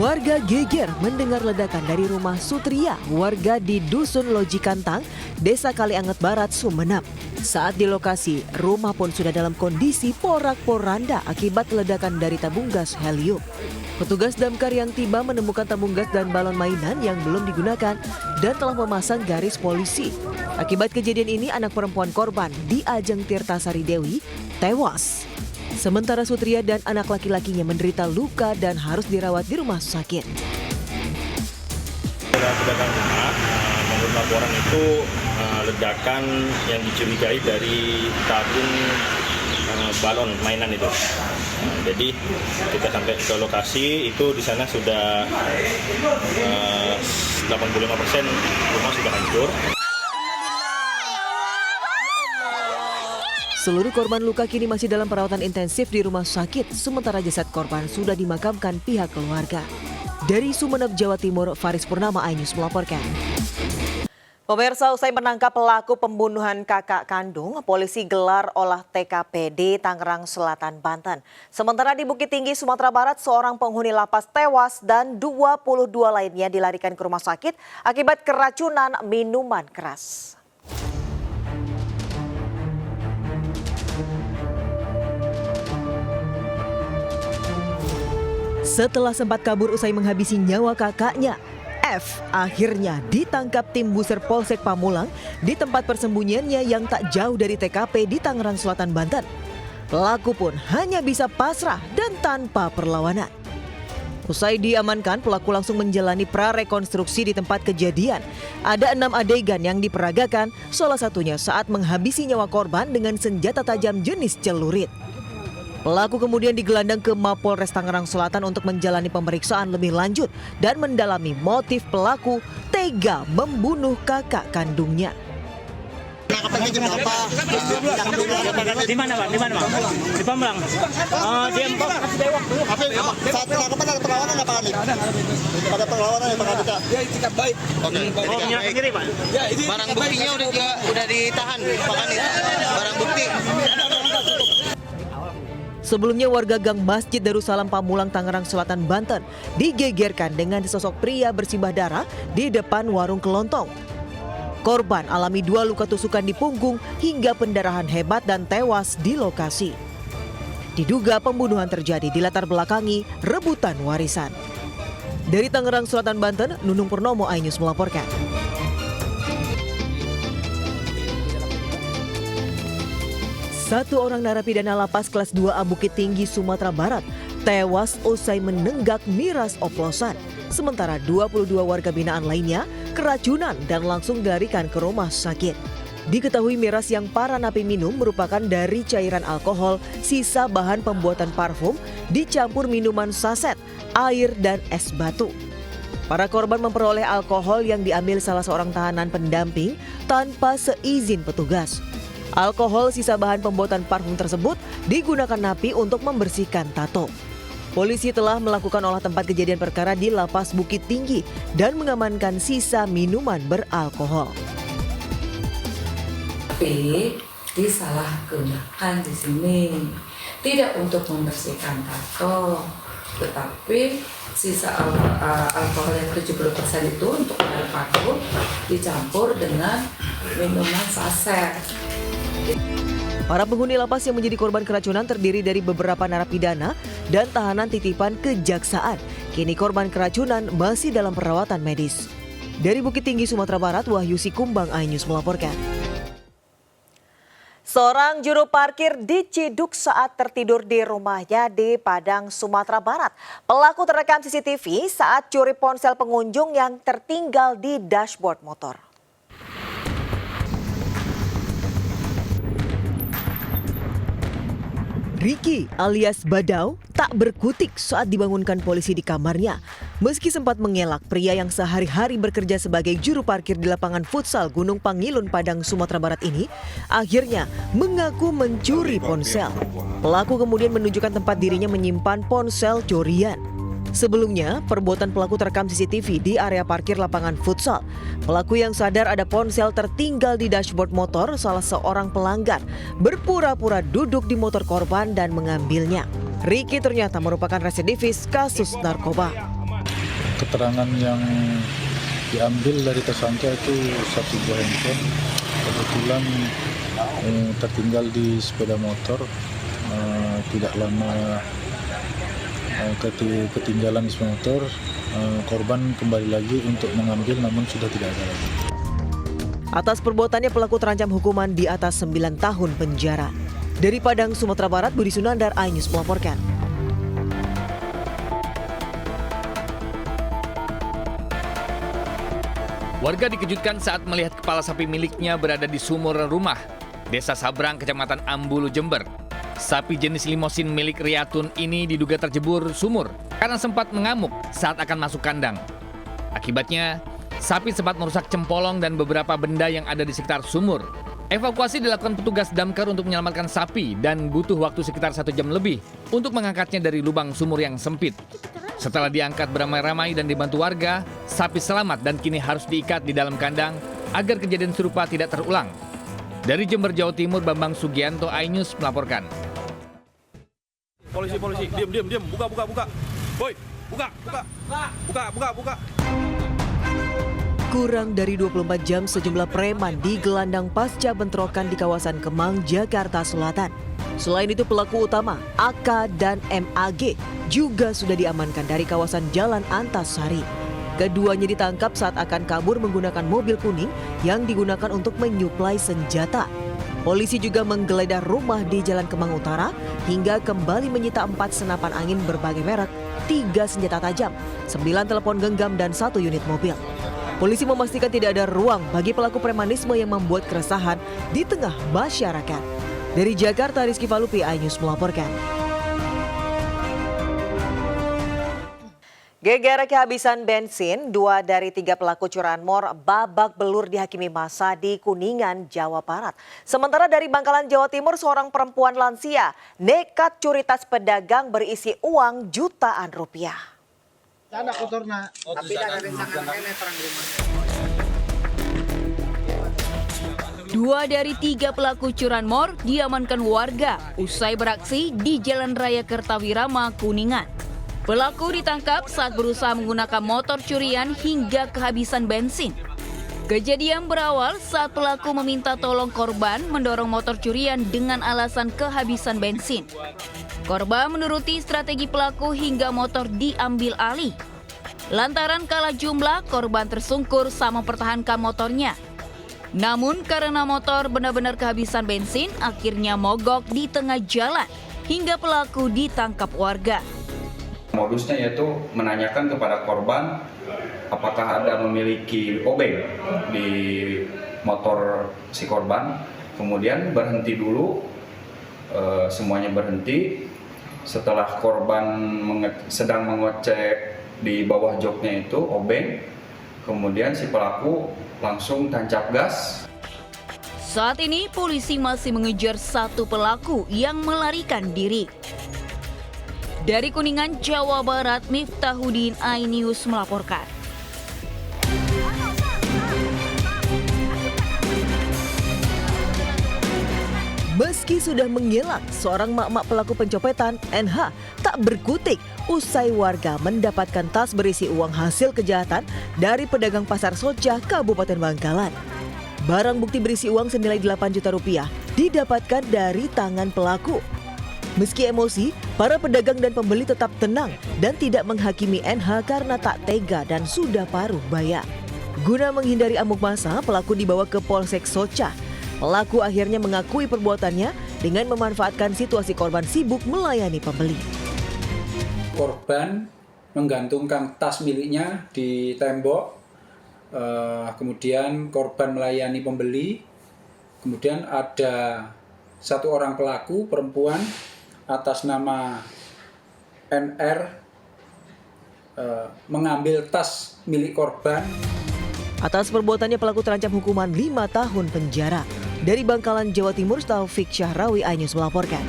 Warga geger mendengar ledakan dari rumah Sutria, warga di Dusun Loji Kantang, Desa Kalianget Barat, Sumeneb. Saat di lokasi, rumah pun sudah dalam kondisi porak-poranda akibat ledakan dari tabung gas helium. Petugas damkar yang tiba menemukan tabung gas dan balon mainan yang belum digunakan dan telah memasang garis polisi. Akibat kejadian ini, anak perempuan korban, Di Ajeng Tirtasari Dewi, tewas. Sementara Sutria dan anak laki-lakinya menderita luka dan harus dirawat di rumah sakit. Pedagang rumah menurut laporan itu ledakan yang dicurigai dari tabung balon mainan itu. Jadi kita sampai ke lokasi itu di sana sudah 85% rumah sudah hancur. Seluruh korban luka kini masih dalam perawatan intensif di rumah sakit, sementara jasad korban sudah dimakamkan pihak keluarga. Dari Sumeneb, Jawa Timur, Faris Purnama, iNews melaporkan. Pemirsa, usai menangkap pelaku pembunuhan kakak kandung, polisi gelar olah TKP di Tangerang Selatan, Banten. Sementara di Bukit Tinggi, Sumatera Barat, seorang penghuni lapas tewas dan 22 lainnya dilarikan ke rumah sakit akibat keracunan minuman keras. Setelah sempat kabur usai menghabisi nyawa kakaknya, F akhirnya ditangkap tim Buser Polsek Pamulang di tempat persembunyiannya yang tak jauh dari TKP di Tangerang Selatan, Banten. Pelaku pun hanya bisa pasrah dan tanpa perlawanan. Usai diamankan, pelaku langsung menjalani prarekonstruksi di tempat kejadian. Ada 6 adegan yang diperagakan, salah satunya saat menghabisi nyawa korban dengan senjata tajam jenis celurit. Pelaku kemudian digelandang ke Mapolres Tangerang Selatan untuk menjalani pemeriksaan lebih lanjut dan mendalami motif pelaku tega membunuh kakak kandungnya. Di mana, Pak? Di mana, Pak? Di Pamulang. Dia saat penangkapan ada perlawanan apa nih? Ada perlawanan ya Pak Adika? Ya, itikad baik. Oke. Oh, menyerah sendiri, Pak? Ya, barang buktinya udah ditahan, Pak Kanit. Barang bukti. Sebelumnya warga Gang Masjid Darussalam Pamulang, Tangerang Selatan, Banten digegerkan dengan sosok pria bersimbah darah di depan warung kelontong. Korban alami 2 luka tusukan di punggung hingga pendarahan hebat dan tewas di lokasi. Diduga pembunuhan terjadi di latar belakangi rebutan warisan. Dari Tangerang Selatan, Banten, Nunung Purnomo, iNews melaporkan. Satu orang narapidana lapas kelas 2A Bukit Tinggi, Sumatera Barat tewas usai menenggak miras oplosan. Sementara 22 warga binaan lainnya keracunan dan langsung dilarikan ke rumah sakit. Diketahui miras yang para napi minum merupakan dari cairan alkohol, sisa bahan pembuatan parfum, dicampur minuman saset, air, dan es batu. Para korban memperoleh alkohol yang diambil salah seorang tahanan pendamping tanpa seizin petugas. Alkohol sisa bahan pembuatan parfum tersebut digunakan napi untuk membersihkan tato. Polisi telah melakukan olah tempat kejadian perkara di Lapas Bukit Tinggi dan mengamankan sisa minuman beralkohol. Tapi disalahgunakan di sini tidak untuk membersihkan tato, tetapi sisa alkohol yang 70% itu untuk air parfum dicampur dengan minuman saset. Para penghuni lapas yang menjadi korban keracunan terdiri dari beberapa narapidana dan tahanan titipan kejaksaan. Kini korban keracunan masih dalam perawatan medis. Dari Bukit Tinggi, Sumatera Barat, Wahyu Sikumbang, iNews melaporkan. Seorang juru parkir diciduk saat tertidur di rumahnya di Padang, Sumatera Barat. Pelaku terekam CCTV saat curi ponsel pengunjung yang tertinggal di dashboard motor. Ricky alias Badau tak berkutik saat dibangunkan polisi di kamarnya. Meski sempat mengelak, pria yang sehari-hari bekerja sebagai juru parkir di lapangan futsal Gunung Pangilun, Padang, Sumatera Barat ini akhirnya mengaku mencuri ponsel. Pelaku kemudian menunjukkan tempat dirinya menyimpan ponsel curian. Sebelumnya, perbuatan pelaku terekam CCTV di area parkir lapangan futsal. Pelaku yang sadar ada ponsel tertinggal di dashboard motor salah seorang pelanggan berpura-pura duduk di motor korban dan mengambilnya. Ricky ternyata merupakan residivis kasus narkoba. keterangan yang diambil dari tersangka itu 1 buah handphone, kebetulan tertinggal di sepeda motor. Tidak lama ketinggalan di sepeda motor, korban kembali lagi untuk mengambil, namun sudah tidak ada lagi. Atas perbuatannya pelaku terancam hukuman di atas 9 tahun penjara. Dari Padang, Sumatera Barat, Budi Sunandar, iNews melaporkan. Warga dikejutkan saat melihat kepala sapi miliknya berada di sumur rumah, Desa Sabrang, Kecamatan Ambulu, Jember. Sapi jenis limosin milik Riatun ini diduga terjebur sumur karena sempat mengamuk saat akan masuk kandang. Akibatnya, sapi sempat merusak cempolong dan beberapa benda yang ada di sekitar sumur. Evakuasi dilakukan petugas damkar untuk menyelamatkan sapi dan butuh waktu sekitar 1 jam lebih untuk mengangkatnya dari lubang sumur yang sempit. Setelah diangkat beramai-ramai dan dibantu warga, sapi selamat dan kini harus diikat di dalam kandang agar kejadian serupa tidak terulang. Dari Jember, Jawa Timur, Bambang Sugianto, iNews melaporkan. Polisi, diam, buka. Boy, buka. Kurang dari 24 jam sejumlah preman digelandang pasca bentrokan di kawasan Kemang, Jakarta Selatan. Selain itu pelaku utama, AK dan MAG, juga sudah diamankan dari kawasan Jalan Antasari. Keduanya ditangkap saat akan kabur menggunakan mobil kuning yang digunakan untuk menyuplai senjata. Polisi juga menggeledah rumah di Jalan Kemang Utara hingga kembali menyita 4 senapan angin berbagai merek, 3 senjata tajam, 9 telepon genggam dan 1 unit mobil. Polisi memastikan tidak ada ruang bagi pelaku premanisme yang membuat keresahan di tengah masyarakat. Dari Jakarta, Rizky Falupi, iNews melaporkan. Geger kehabisan bensin, 2 dari 3 pelaku curanmor babak belur dihakimi massa di Kuningan, Jawa Barat. Sementara dari Bangkalan, Jawa Timur, seorang perempuan lansia nekat curi tas pedagang berisi uang jutaan rupiah. 2 dari 3 pelaku curanmor diamankan warga usai beraksi di Jalan Raya Kertawirama, Kuningan. Pelaku ditangkap saat berusaha menggunakan motor curian hingga kehabisan bensin. Kejadian berawal saat pelaku meminta tolong korban mendorong motor curian dengan alasan kehabisan bensin. Korban menuruti strategi pelaku hingga motor diambil alih. Lantaran kalah jumlah, korban tersungkur sama mempertahankan motornya. Namun karena motor benar-benar kehabisan bensin, akhirnya mogok di tengah jalan hingga pelaku ditangkap warga. Modusnya yaitu menanyakan kepada korban apakah ada memiliki obeng di motor si korban. Kemudian berhenti dulu, semuanya berhenti. Setelah korban sedang mengecek di bawah joknya itu obeng, kemudian si pelaku langsung tancap gas. Saat ini polisi masih mengejar 1 pelaku yang melarikan diri. Dari Kuningan, Jawa Barat, Miftahudin, iNews melaporkan. Meski sudah mengelak, seorang mak-mak pelaku pencopetan NH tak berkutik usai warga mendapatkan tas berisi uang hasil kejahatan dari pedagang pasar Soca, Kabupaten Bangkalan. Barang bukti berisi uang senilai 8 juta rupiah didapatkan dari tangan pelaku. Meski emosi, para pedagang dan pembeli tetap tenang dan tidak menghakimi NH karena tak tega dan sudah paruh baya. Guna menghindari amuk massa, pelaku dibawa ke Polsek Soca. Pelaku akhirnya mengakui perbuatannya dengan memanfaatkan situasi korban sibuk melayani pembeli. Korban menggantungkan tas miliknya di tembok, kemudian korban melayani pembeli, kemudian ada 1 orang pelaku perempuan atas nama NR mengambil tas milik korban. Atas perbuatannya pelaku terancam hukuman 5 tahun penjara. Dari Bangkalan, Jawa Timur, Taufik Syahrawi, iNews melaporkan.